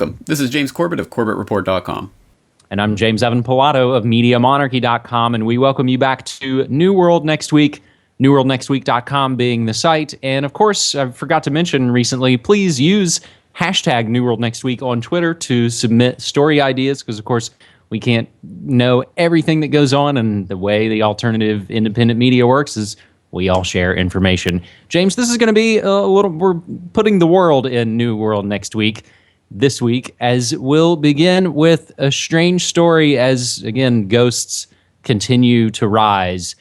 Welcome. This is James Corbett of CorbettReport.com. And I'm James Evan Pilato of MediaMonarchy.com, and we welcome you back to New World Next Week, NewWorldNextWeek.com being the site. And of course, I forgot to mention recently, please use hashtag New World Next Week on Twitter to submit story ideas, because of course, we can't know everything that goes on, and the way the alternative independent media works is we all share information. James, this is going to be we're putting the world in New World Next Week this week, as we'll begin with a strange story as, again, ghosts continue to rise.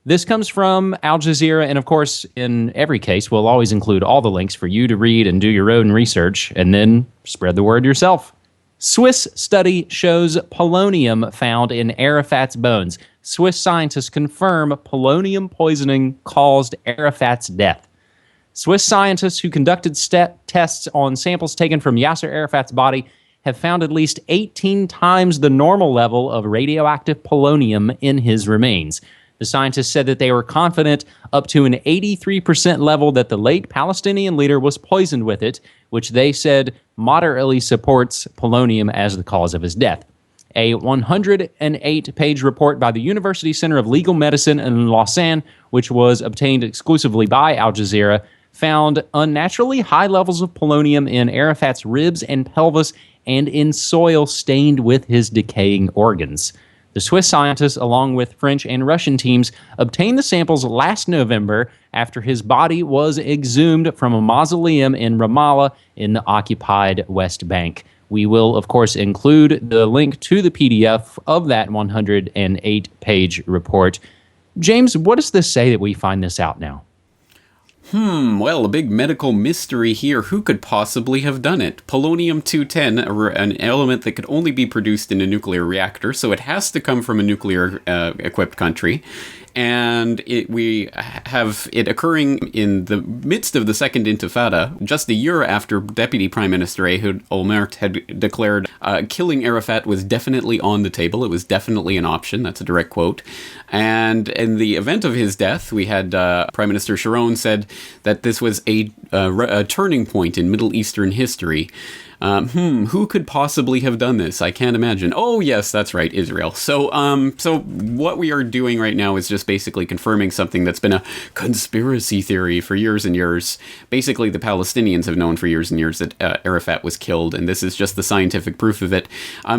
This comes from Al Jazeera, and of course, in every case, we'll always include all the links for you to read and do your own research, and then spread the word yourself. Swiss study shows polonium found in Arafat's bones. Swiss scientists confirm polonium poisoning caused Arafat's death. Swiss scientists who conducted tests on samples taken from Yasser Arafat's body have found at least 18 times the normal level of radioactive polonium in his remains. The scientists said that they were confident up to an 83% level that the late Palestinian leader was poisoned with it, which they said moderately supports polonium as the cause of his death. A 108-page report by the University Center of Legal Medicine in Lausanne, which was obtained exclusively by Al Jazeera, found unnaturally high levels of polonium in Arafat's ribs and pelvis and in soil stained with his decaying organs. The Swiss scientists, along with French and Russian teams, obtained the samples last November after his body was exhumed from a mausoleum in Ramallah in the occupied West Bank. We will, of course, include the link to the PDF of that 108-page report. James, what does this say that we find this out now? Well, a big medical mystery here. Who could possibly have done it? Polonium-210, an element that could only be produced in a nuclear reactor, so it has to come from a nuclear-equipped country. And we have it occurring in the midst of the Second Intifada, just a year after Deputy Prime Minister Ehud Olmert had declared killing Arafat was definitely on the table. It was definitely an option. That's a direct quote. And in the event of his death, we had Prime Minister Sharon said that this was a turning point in Middle Eastern history. Who could possibly have done this? I can't imagine. Oh, yes, that's right, Israel. So what we are doing right now is just basically confirming something that's been a conspiracy theory for years and years. Basically, the Palestinians have known for years and years that Arafat was killed, and this is just the scientific proof of it.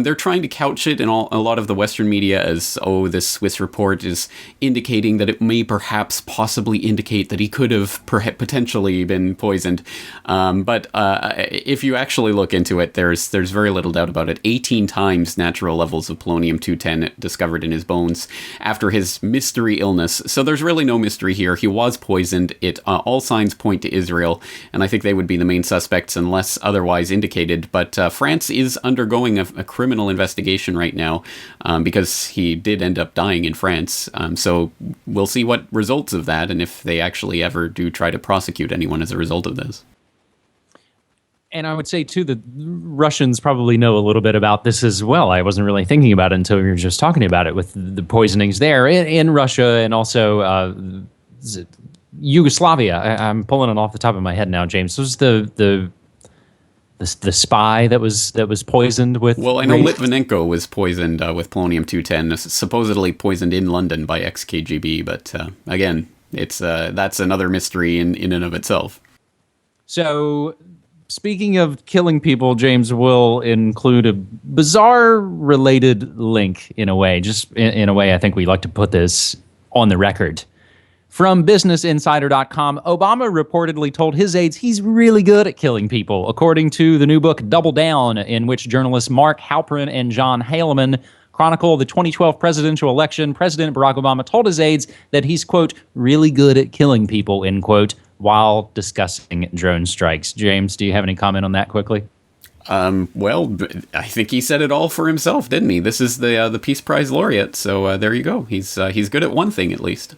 They're trying to couch it in a lot of the Western media as, oh, this Swiss report is indicating that it may perhaps possibly indicate that he could have potentially been poisoned. But if you actually look into it, there's very little doubt about it. 18 times natural levels of polonium-210 discovered in his bones after his mystery illness. So there's really no mystery here. He was poisoned. All signs point to Israel, and I think they would be the main suspects unless otherwise indicated. But France is undergoing a criminal investigation right now because he did end up dying in France. So we'll see what results of that, and if they actually ever do try to prosecute anyone as a result of this. And I would say, too, the Russians probably know a little bit about this as well. I wasn't really thinking about it until we were just talking about it with the poisonings there in Russia and also Yugoslavia. I'm pulling it off the top of my head now, James. This was the spy that was poisoned with... Well, I know Litvinenko was poisoned with polonium-210, supposedly poisoned in London by ex-KGB. But again, that's another mystery in and of itself. So... Speaking of killing people, James will include a bizarre related link in a way. Just in a way, I think we like to put this on the record. From BusinessInsider.com, Obama reportedly told his aides he's really good at killing people, according to the new book Double Down, in which journalists Mark Halperin and John Haleman chronicle the 2012 presidential election. President Barack Obama told his aides that he's, quote, really good at killing people, end quote, while discussing drone strikes. James, do you have any comment on that quickly? Well, I think he said it all for himself, didn't he? This is the Peace Prize laureate, so there you go. He's good at one thing, at least.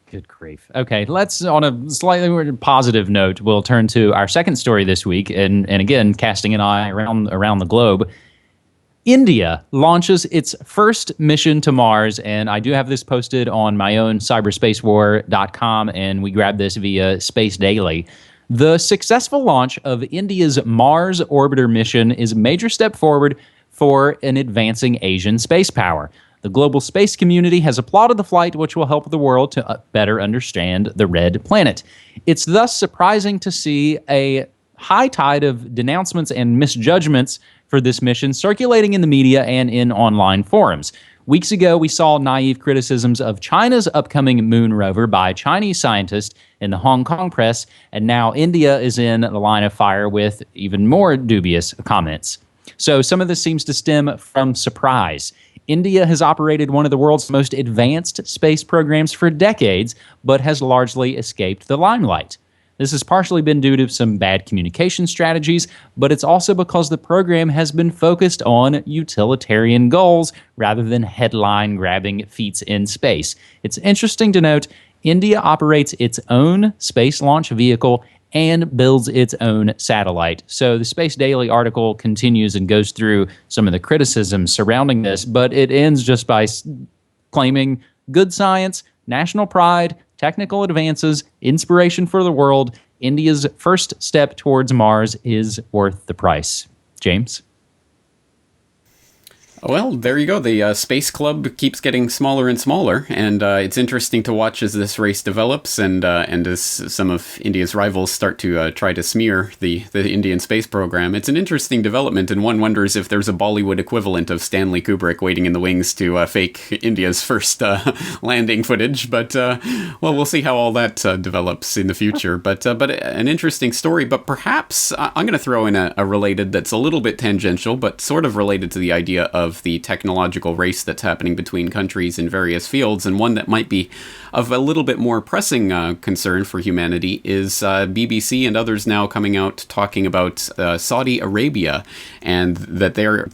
Good grief. Okay, let's, on a slightly more positive note, we'll turn to our second story this week, and again, casting an eye around the globe. India launches its first mission to Mars, and I do have this posted on my own cyberspacewar.com, and we grabbed this via Space Daily. The successful launch of India's Mars orbiter mission is a major step forward for an advancing Asian space power. The global space community has applauded the flight, which will help the world to better understand the red planet. It's thus surprising to see a high tide of denouncements and misjudgments for this mission circulating in the media and in online forums. Weeks ago, we saw naive criticisms of China's upcoming moon rover by Chinese scientists in the Hong Kong press, and now India is in the line of fire with even more dubious comments. So some of this seems to stem from surprise. India has operated one of the world's most advanced space programs for decades, but has largely escaped the limelight. This has partially been due to some bad communication strategies, but it's also because the program has been focused on utilitarian goals rather than headline-grabbing feats in space. It's interesting to note India operates its own space launch vehicle and builds its own satellite. So the Space Daily article continues and goes through some of the criticisms surrounding this, but it ends just by claiming good science, national pride, technical advances, inspiration for the world. India's first step towards Mars is worth the price. James? Well, there you go. The Space Club keeps getting smaller and smaller, and it's interesting to watch as this race develops, and as some of India's rivals start to try to smear the Indian space program. It's an interesting development, and one wonders if there's a Bollywood equivalent of Stanley Kubrick waiting in the wings to fake India's first landing footage. But well, we'll see how all that develops in the future. But an interesting story. But perhaps I'm going to throw in a related that's a little bit tangential, but sort of related to the idea of the technological race that's happening between countries in various fields, and one that might be of a little bit more pressing concern for humanity is BBC and others now coming out talking about Saudi Arabia, and that they're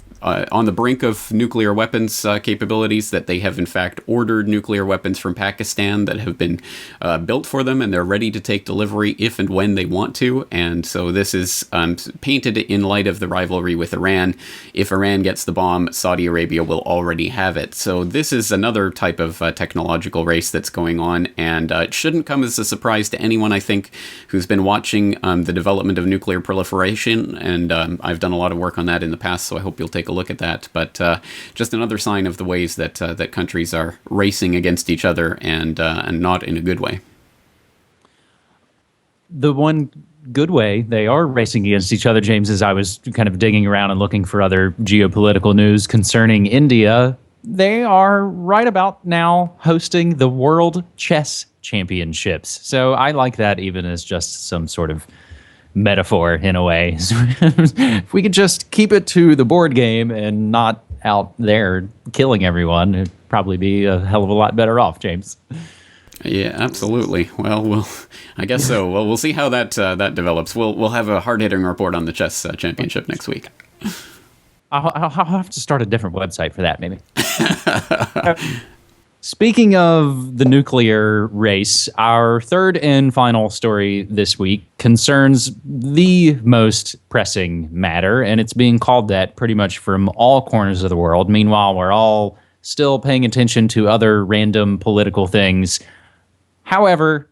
on the brink of nuclear weapons capabilities, that they have in fact ordered nuclear weapons from Pakistan that have been built for them, and they're ready to take delivery if and when they want to. And so this is painted in light of the rivalry with Iran. If Iran gets the bomb, Saudi Arabia will already have it. So this is another type of technological race that's going on, and it shouldn't come as a surprise to anyone, I think, who's been watching the development of nuclear proliferation, and I've done a lot of work on that in the past, so I hope you'll take a look at that. But just another sign of the ways that that countries are racing against each other, and not in a good way. The one good way they are racing against each other, James, is I was kind of digging around and looking for other geopolitical news concerning India. They are right about now hosting the World Chess Championships. So I like that even as just some sort of metaphor in a way. If we could just keep it to the board game and not out there killing everyone, it'd probably be a hell of a lot better off, James. Yeah, absolutely. Well, I guess so. Well, we'll see how that develops. We'll have a hard-hitting report on the chess championship next week. I'll have to start a different website for that, maybe. Speaking of the nuclear race, our third and final story this week concerns the most pressing matter, and it's being called that pretty much from all corners of the world. Meanwhile, we're all still paying attention to other random political things. However,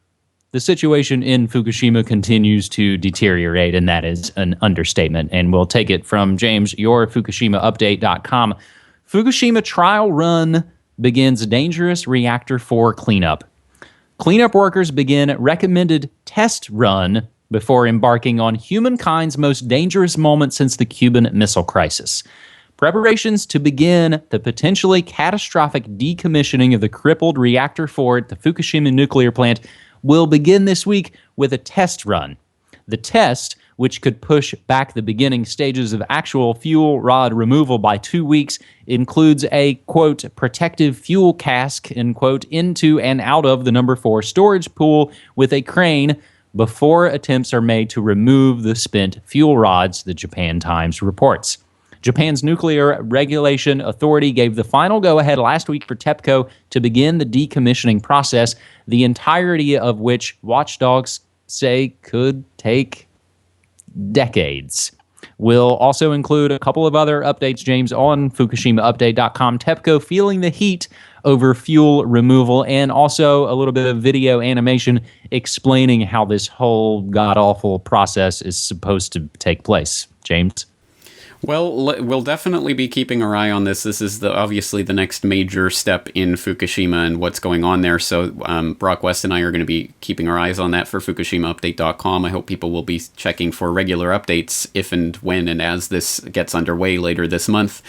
the situation in Fukushima continues to deteriorate, and that is an understatement. And we'll take it from James, your FukushimaUpdate.com. Fukushima trial run begins dangerous reactor 4 cleanup. Cleanup workers begin recommended test run before embarking on humankind's most dangerous moment since the Cuban Missile Crisis. Preparations to begin the potentially catastrophic decommissioning of the crippled Reactor 4 at the Fukushima nuclear plant will begin this week with a test run. The test, which could push back the beginning stages of actual fuel rod removal by 2 weeks, includes a, quote, protective fuel cask, end quote, into and out of the number 4 storage pool with a crane before attempts are made to remove the spent fuel rods, the Japan Times reports. Japan's Nuclear Regulation Authority gave the final go-ahead last week for TEPCO to begin the decommissioning process, the entirety of which watchdogs say could take decades. We'll also include a couple of other updates, James, on FukushimaUpdate.com. TEPCO feeling the heat over fuel removal, and also a little bit of video animation explaining how this whole god-awful process is supposed to take place. James? Well, we'll definitely be keeping our eye on this. This is obviously the next major step in Fukushima and what's going on there. So Brock West and I are going to be keeping our eyes on that for FukushimaUpdate.com. I hope people will be checking for regular updates if and when and as this gets underway later this month.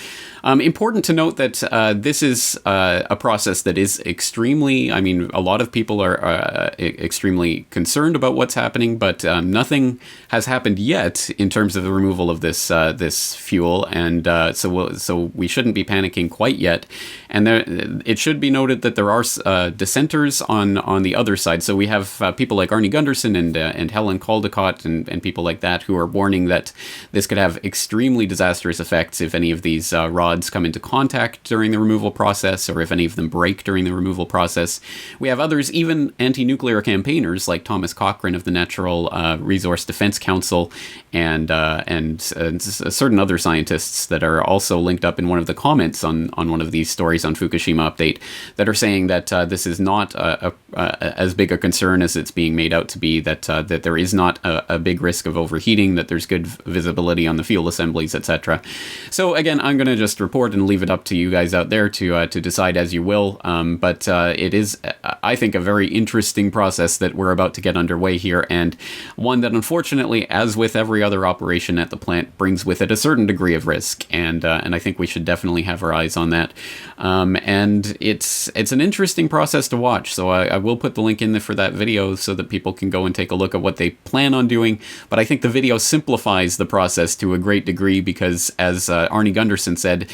Important to note that this is a process that is extremely, I mean, a lot of people are extremely concerned about what's happening, but nothing has happened yet in terms of the removal of this fuel, and so we shouldn't be panicking quite yet. And it should be noted that there are dissenters on the other side. So we have people like Arnie Gunderson and Helen Caldecott and people like that who are warning that this could have extremely disastrous effects if any of these rods come into contact during the removal process, or if any of them break during the removal process. We have others, even anti-nuclear campaigners like Thomas Cochrane of the Natural Resource Defense Council, and certain other scientists that are also linked up in one of the comments on one of these stories on Fukushima Update, that are saying that this is not as big a concern as it's being made out to be, that there is not a big risk of overheating, that there's good visibility on the fuel assemblies, etc. So again, I'm going to just report and leave it up to you guys out there to decide as you will. But it is, I think, a very interesting process that we're about to get underway here, and one that unfortunately, as with every other operation at the plant, brings with it a certain degree of risk, and I think we should definitely have our eyes on that. And it's an interesting process to watch, so I will put the link in there for that video so that people can go and take a look at what they plan on doing. But I think the video simplifies the process to a great degree because, as Arnie Gunderson said,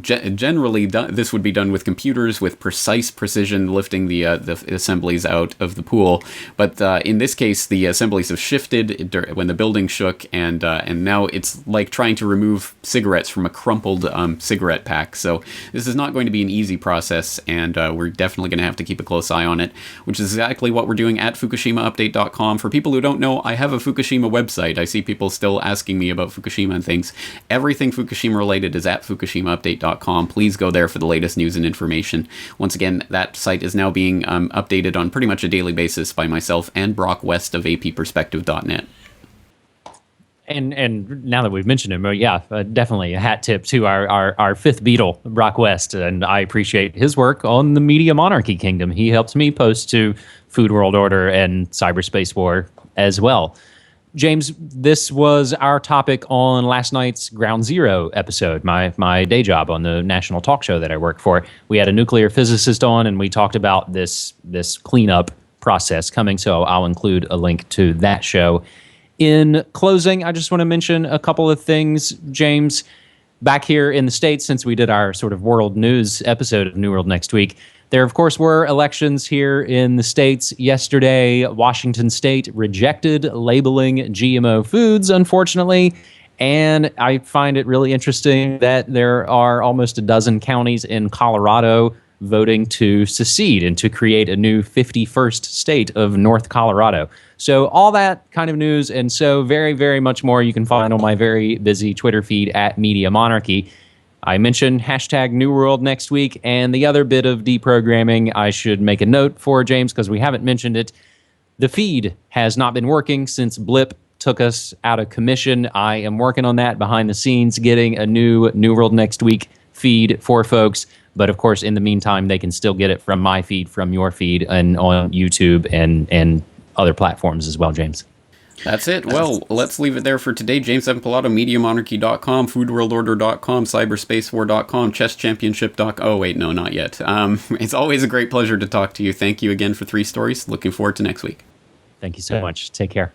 generally this would be done with computers with precise precision, lifting the assemblies out of the pool. But in this case, the assemblies have shifted when the building shook, and now it's like trying to remove cigarettes from a crumpled cigarette pack. So this is not going to be an easy process, and we're definitely going to have to keep a close eye on it, which is exactly what we're doing at FukushimaUpdate.com. For people who don't know, I have a Fukushima website. I see people still asking me about Fukushima and things. Everything Fukushima related is at FukushimaUpdate.com. Please go there for the latest news and information. Once again, that site is now being updated on pretty much a daily basis by myself and Brock West of APperspective.net. And now that we've mentioned him, definitely a hat tip to our fifth Beatle, Brock West, and I appreciate his work on the Media Monarchy Kingdom. He helps me post to Food World Order and Cyberspace War as well. James, this was our topic on last night's Ground Zero episode, my day job on the national talk show that I work for. We had a nuclear physicist on, and we talked about this cleanup process coming, so I'll include a link to that show. In closing, I just want to mention a couple of things, James. Back here in the States, since we did our sort of world news episode of New World Next Week, there, of course, were elections here in the States. Yesterday, Washington State rejected labeling GMO foods, unfortunately. And I find it really interesting that there are almost a dozen counties in Colorado voting to secede and to create a new 51st state of North Colorado. So all that kind of news and so very, very much more you can find on my very busy Twitter feed at Media Monarchy. I mentioned hashtag New World Next Week, and the other bit of deprogramming I should make a note for, James, because we haven't mentioned it. The feed has not been working since Blip took us out of commission. I am working on that behind the scenes, getting a new World Next Week feed for folks. But of course, in the meantime, they can still get it from my feed, from your feed, and on YouTube and other platforms as well, James. That's it. Well, let's leave it there for today. James Evan Pilato, MediaMonarchy.com, FoodWorldOrder.com, CyberspaceWar.com, ChessChampionship.com. Oh, wait, no, not yet. It's always a great pleasure to talk to you. Thank you again for 3 stories. Looking forward to next week. Thank you so much. Take care.